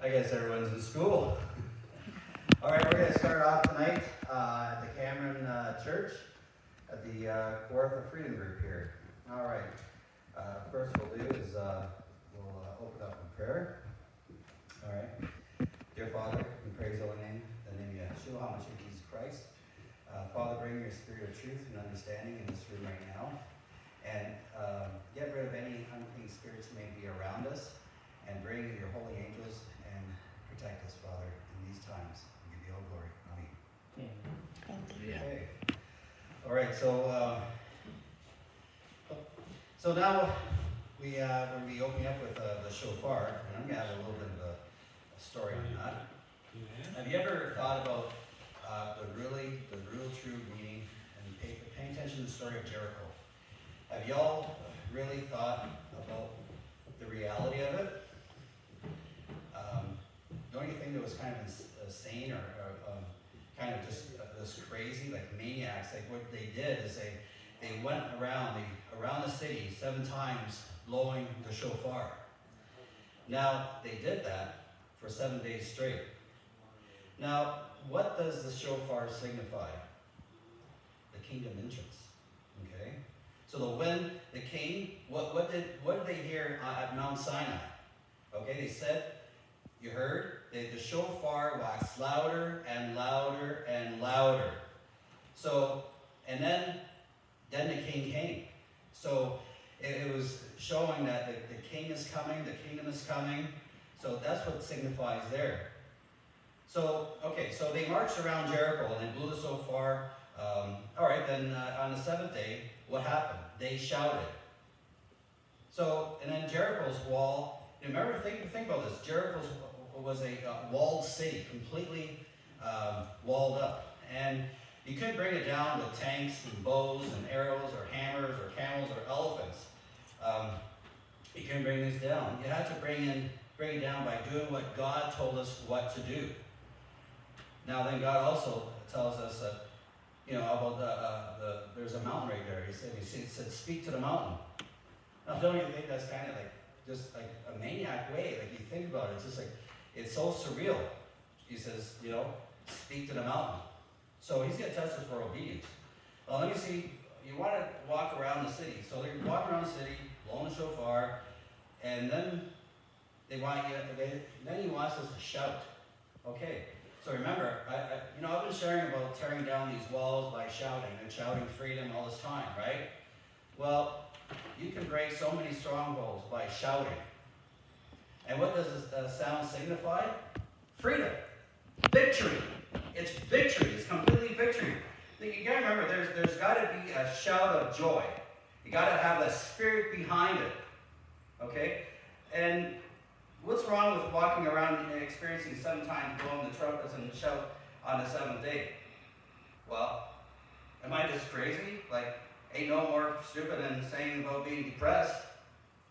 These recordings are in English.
I guess everyone's in school. All right, we're going to start off tonight at the Cameron Church at the Fourth of Freedom Group here. All right. First we'll do is we'll open up in prayer. All right. Dear Father, we praise your name, the name of Yeshua, HaMashiach Jesus Christ. Father, bring your spirit of truth and understanding in this room right now. And get rid of any unclean spirits that may be around us. And bring your holy angels and protect us, Father, in these times. We give you all glory. Amen. Okay. All right, so now we're going to be opening up with the Shofar, and I'm going to have a little bit of a story on that. Have you ever thought about the real true meaning and paying attention to the story of Jericho? Have y'all really thought about the reality of it? The only thing that was kind of insane or kind of just this crazy, like maniacs, like what they did is they went around the city 7 times blowing the shofar. Now, they did that for 7 days straight. Now, what does the shofar signify? The kingdom entrance. Okay? So when the king, what did they hear at Mount Sinai? Okay, they said, you heard, the shofar waxed louder and louder and louder. So, and then the king came. So it was showing that the king is coming, the kingdom is coming. So that's what signifies there. So, okay, so they marched around Jericho and they blew the shofar. All right, then on the 7th day, what happened? They shouted. So, and then Jericho's wall, remember, think about this. Jericho's was a walled city, completely walled up. And you couldn't bring it down with tanks and bows and arrows or hammers or camels or elephants. You couldn't bring these down. You had to bring it down by doing what God told us what to do. Now then God also tells us that, about there's a mountain right there. He said, speak to the mountain. Now don't you think that's kind of like, just like a maniac way? Like you think about it, it's just like, it's so surreal. He says, speak to the mountain. So he's going to test us for obedience. Well, let me see. You want to walk around the city. So they're walking around the city, blowing the shofar, and then he wants us to shout. Okay. So remember, I've been sharing about tearing down these walls by shouting and shouting freedom all this time, right? Well, you can break so many strongholds by shouting. And what does this sound signify? Freedom. Victory. It's victory. It's completely victory. You got to remember, there's got to be a shout of joy. You got to have a spirit behind it. Okay? And what's wrong with walking around and experiencing 7 times blowing the trumpets and shout on the 7th day? Well, am I just crazy? Like, ain't no more stupid than saying about being depressed.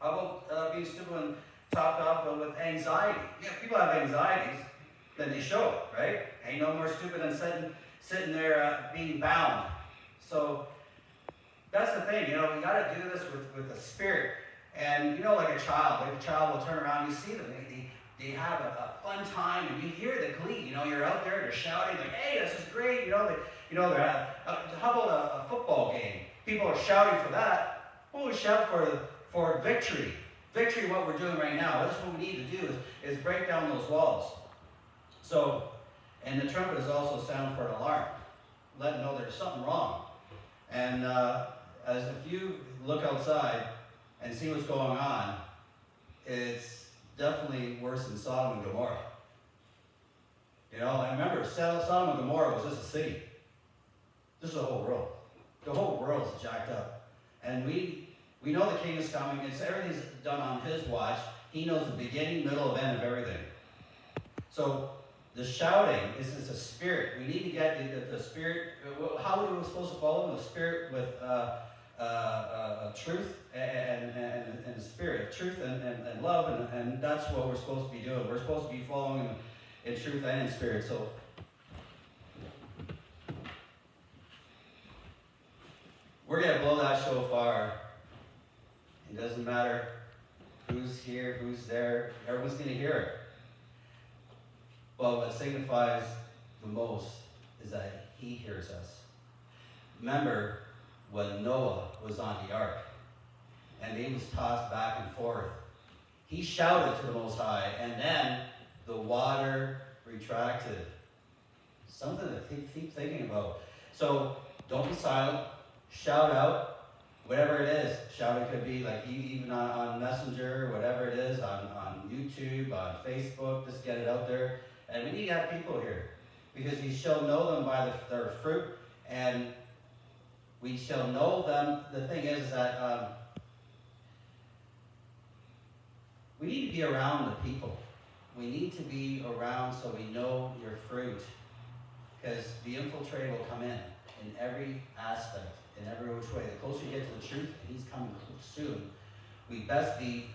How about being stupid and topped off with anxiety? Yeah, people have anxieties, then they show it, right? Ain't no more stupid than sitting there being bound. So that's the thing, you got to do this with the spirit. And like a child will turn around, you see them, they have a fun time, and you hear the glee. You're out there, they're shouting like, "Hey, this is great!" They're how about a football game? People are shouting for that. Well, we shout for victory. Victory, what we're doing right now. That's what we need to do is break down those walls. So, and the trumpet is also sound for an alarm, letting know there's something wrong. And as if you look outside and see what's going on, it's definitely worse than Sodom and Gomorrah. And remember, Sodom and Gomorrah was just a city. This is the whole world. The whole world is jacked up. And we know the king is coming. Everything's done on his watch. He knows the beginning, middle, and end of everything. So the shouting is a spirit. We need to get the spirit. How are we supposed to follow the spirit with truth and spirit, truth and love, and that's what we're supposed to be doing. We're supposed to be following in truth and in spirit. So we're going to blow that shofar. It doesn't matter who's here, who's there. Everyone's going to hear it. But what signifies the most is that he hears us. Remember when Noah was on the ark and he was tossed back and forth. He shouted to the Most High, and then the water retracted. Something to keep thinking about. So don't be silent. Shout out, whatever it is. Shouting could be like even on Messenger, whatever it is, on YouTube, on Facebook. Just get it out there. And we need to have people here, because you shall know them by their fruit, and we shall know them. The thing is that we need to be around the people. We need to be around so we know your fruit, because the infiltrator will come in every aspect, in every which way. The closer you get to the truth, and he's coming soon, we best be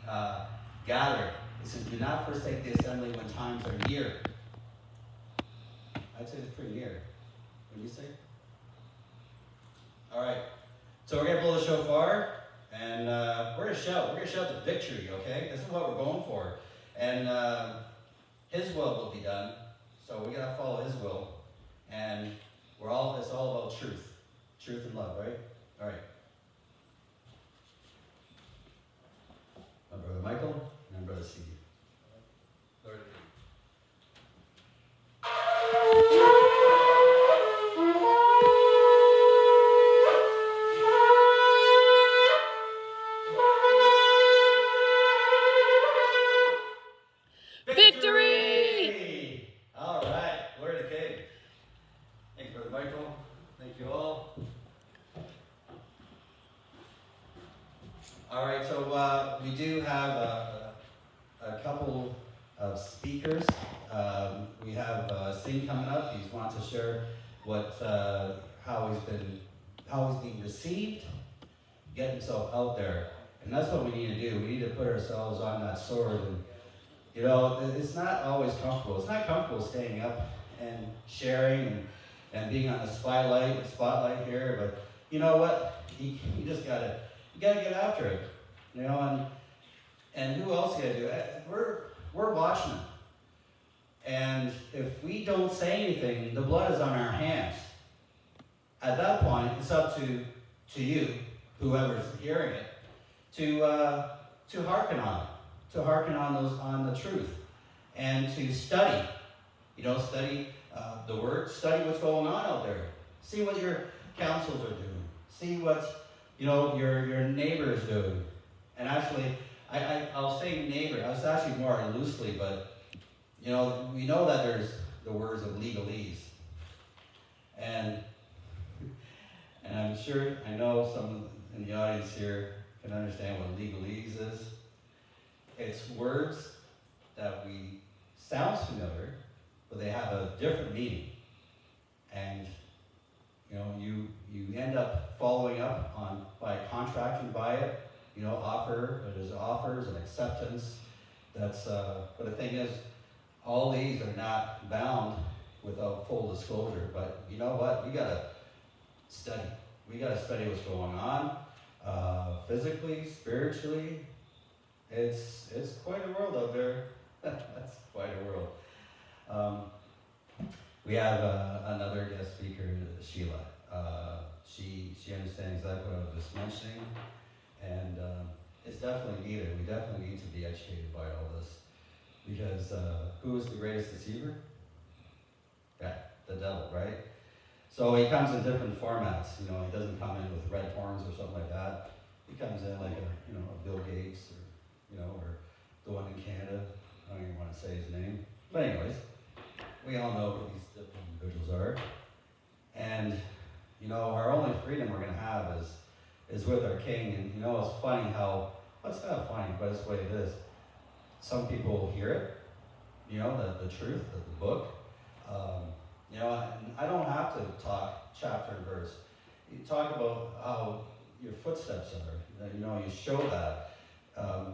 gathered. It says, do not forsake the assembly when times are near. I'd say it's pretty near. What do you say? All right. So we're going to blow the shofar, and we're going to shout. We're going to shout the victory, okay? This is what we're going for. And his will be done. So we got to follow his will. And it's all about truth. Truth and love, right? All right. My brother Michael and my brother Steve. Lord. Victory! All right. Glory to the King. Thank you, Brother Michael. Thank you all. All right, so we do have a couple of speakers. We have Singh coming up. He wants to share how he's being received, get himself out there, and that's what we need to do. We need to put ourselves on that sword, and it's not always comfortable. It's not comfortable staying up and sharing and being on the spotlight here, but you know what? You just gotta get after it, and who else gotta do it? We're watching it, and if we don't say anything, the blood is on our hands. At that point, it's up to you, whoever's hearing it, to hearken on the truth, and to study, study the word, study what's going on out there, see what your councils are doing, see what your neighbors doing. And actually, I'll say neighbor. I was actually more loosely, but we know that there's the words of legalese, and I'm sure I know some in the audience here can understand what legalese is. It's words that sounds familiar, but they have a different meaning, and you end up following up by contracting by it. There's offers and acceptance. But the thing is, all these are not bound without full disclosure. But you know what? We gotta study. We gotta study what's going on, physically, spiritually. It's quite a world out there. That's quite a world. We have another guest speaker, Sheila. She understands exactly what I was just mentioning, and it's definitely needed. We definitely need to be educated by all this, because who is the greatest deceiver? Yeah, the devil, right? So he comes in different formats. He doesn't come in with red horns or something like that. He comes in like a Bill Gates, or the one in Canada. I don't even want to say his name. But anyways, we all know who these different individuals are. And, our only freedom we're going to have is with our King. And, it's funny how, well, it's not funny, but it's the way it is. Some people hear it, the truth of the book. And I don't have to talk chapter and verse. You talk about how your footsteps are. You show that.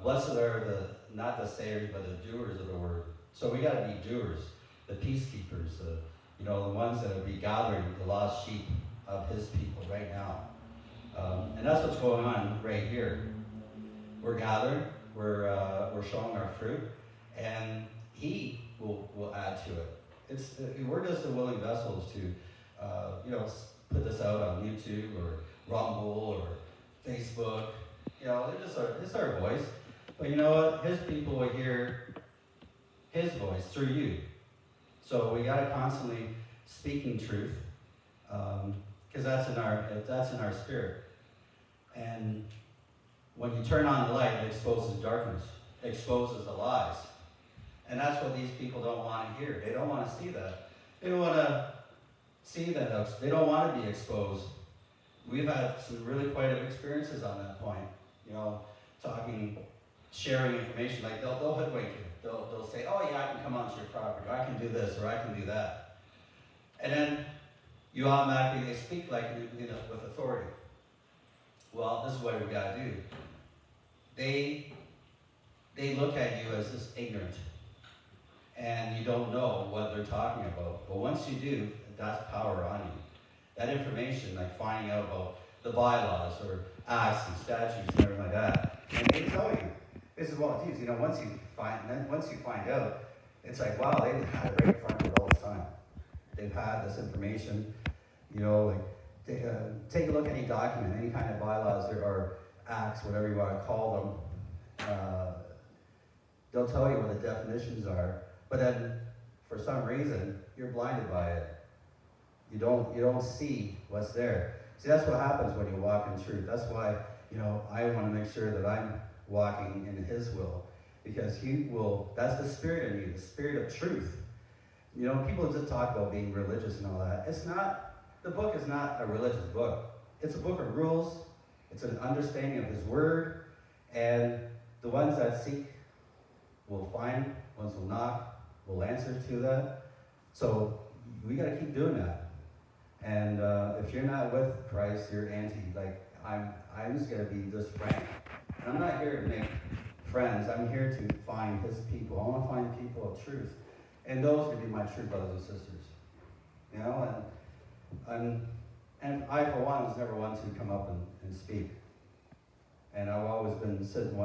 Blessed are not the sayers, but the doers of the word. So we got to be doers, the peacekeepers, the ones that will be gathering the lost sheep of his people right now. And that's what's going on right here. We're gathering, we're showing our fruit, and he will add to it. we're just the willing vessels to, put this out on YouTube or Rumble or Facebook. It's our voice. But you know what? His people will hear his voice through you. So we got to constantly speaking truth, because that's in our spirit. And when you turn on the light, it exposes darkness, exposes the lies. And that's what these people don't want to hear. They don't want to see that. They don't want to see that. They don't want to be exposed. We've had some really quite experiences on that point. Sharing information. Like they'll hoodwink you. They'll say, "Oh yeah, I can come onto your property. Or I can do this, or I can do that." And then you automatically they speak like with authority. Well, this is what we got to do. They look at you as just ignorant, and you don't know what they're talking about. But once you do, that's power on you. That information, like finding out about the bylaws or acts and statutes and everything like that, and they tell you, this is what it is. Once you find out, it's like, wow, they've had it right in front of it all the time. They've had this information, take a look at any document, any kind of bylaws or acts, whatever you want to call them. They'll tell you what the definitions are, but then for some reason you're blinded by it. You don't see what's there. See, that's what happens when you walk in truth. That's why I want to make sure that I'm walking in His will, because He will. That's the Spirit in you, the Spirit of truth. People just talk about being religious and all that. It's not. The book is not a religious book. It's a book of rules. It's an understanding of His Word, and the ones that seek will find. Ones will knock will answer to that. So we got to keep doing that. And if you're not with Christ, you're anti. Like I'm just gonna be just frank. And I'm not here to make friends. I'm here to find His people. I want to find people of truth, and those would be my true brothers and sisters. And I for one was never one to come up and speak. And I've always been sitting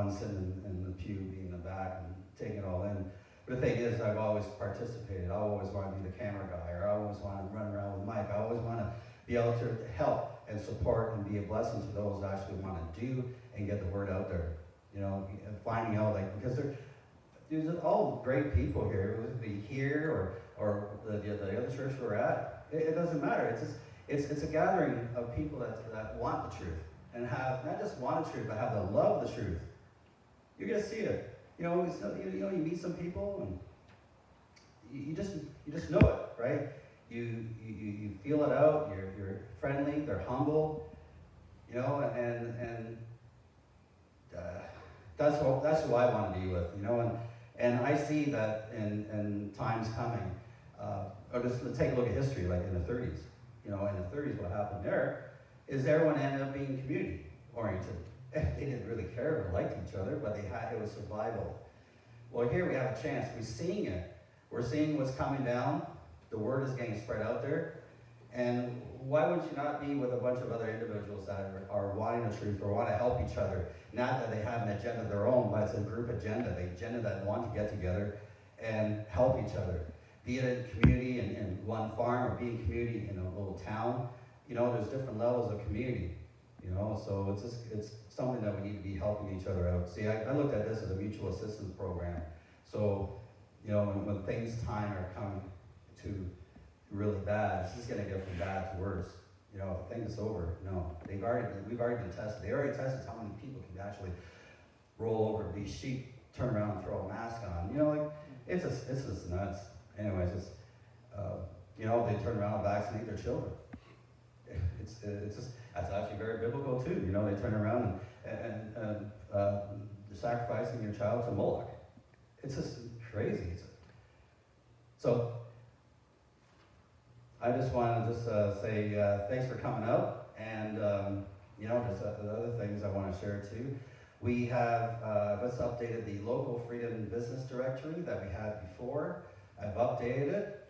in the pew, being in the back and taking it all in. But the thing is, I've always participated. I always want to be the camera guy, or I always want to run around with Mike. I always want to be able to help and support and be a blessing to those that actually want to do and get the word out there. Finding out, because there's all great people here, whether it be here or the other church we're at. It doesn't matter. It's a gathering of people that want the truth and have not just want the truth, but have the love of the truth. You're gonna see it. You meet some people and you just know it, right? You feel it out. You're friendly. They're humble. And that's who I want to be with. And I see that in times coming. Or just let's take a look at history, like in the 30s. In the 30s, what happened there is everyone ended up being community oriented. They didn't really care or liked each other, but it was survival. Well, here we have a chance. We're seeing it. We're seeing what's coming down. The word is getting spread out there. And why would you not be with a bunch of other individuals that are wanting the truth or want to help each other? Not that they have an agenda of their own, but it's a group agenda. The agenda that want to get together and help each other. Be it a community in one farm or be a community in a little town. There's different levels of community. So it's something that we need to be helping each other out. See, I looked at this as a mutual assistance program. So, when things time are coming to really bad, it's just gonna get from bad to worse. Think it's over. No, we've already been tested. They already tested how many people can actually roll over, be sheep, turn around and throw a mask on. It's just nuts. Anyways, they turn around and vaccinate their children. It's just, that's actually very biblical too. They turn around and sacrificing your child to Moloch. It's just crazy. So I just want to say thanks for coming out, and there's other things I want to share too. We have just updated the local Freedom Business Directory that we had before. I've updated it,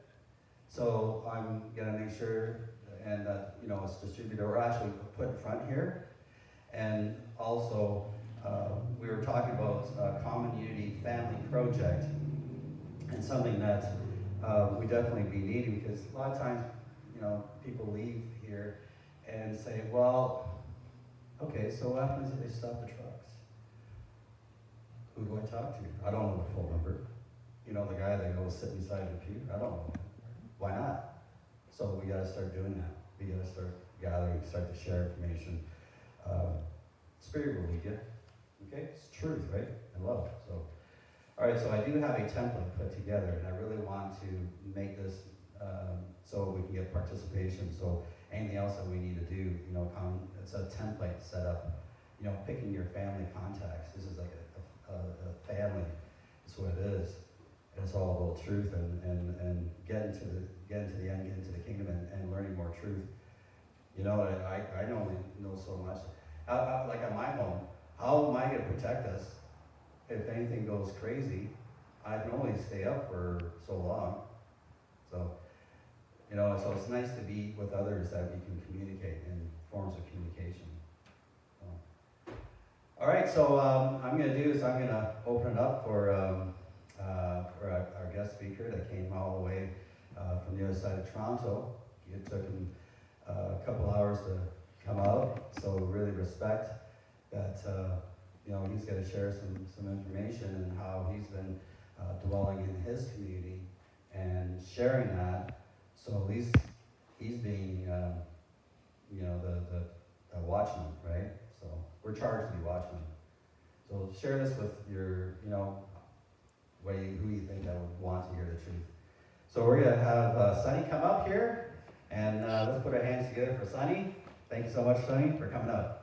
so I'm gonna make sure and that it's distributed or actually put in front here. And also, we were talking about a Common Unity Family Project, and something that we definitely be needing, because a lot of times, you know, people leave here and say, well, okay, so what happens if they stop the trucks? Who do I talk to? I don't know the phone number. You know, the guy that goes sit beside the pew? I don't know. Why not? So we gotta start doing that. We gotta start gathering, start to share information. Spirit will lead you. Okay? It's truth, right? And love. So, all right, so I do have a template put together, and I really want to make this so we can get participation. So anything else that we need to do, you know, it's a template set up. You know, picking your family contacts. This is like a family. It's what it is. And it's all about truth and getting to the end, getting to the kingdom, and learning more truth. You know, I only know so much. Like at my home, how am I going to protect us if anything goes crazy? I can only stay up for so long. So, you know, so it's nice to be with others that we can communicate in forms of communication. So. All right, so I'm going to do is I'm going to open it up for our guest speaker that came all the way from the other side of Toronto. It took him a couple hours to come out, so really respect that. You know, he's going to share some information and how he's been dwelling in his community and sharing that. So at least he's being, you know, the watchman, right? So we're charged to be watchmen. So share this with your, you know, who you think that would want to hear the truth. So we're going to have Sonny come up here, and let's put our hands together for Sonny. Thank you so much, Sonny, for coming up.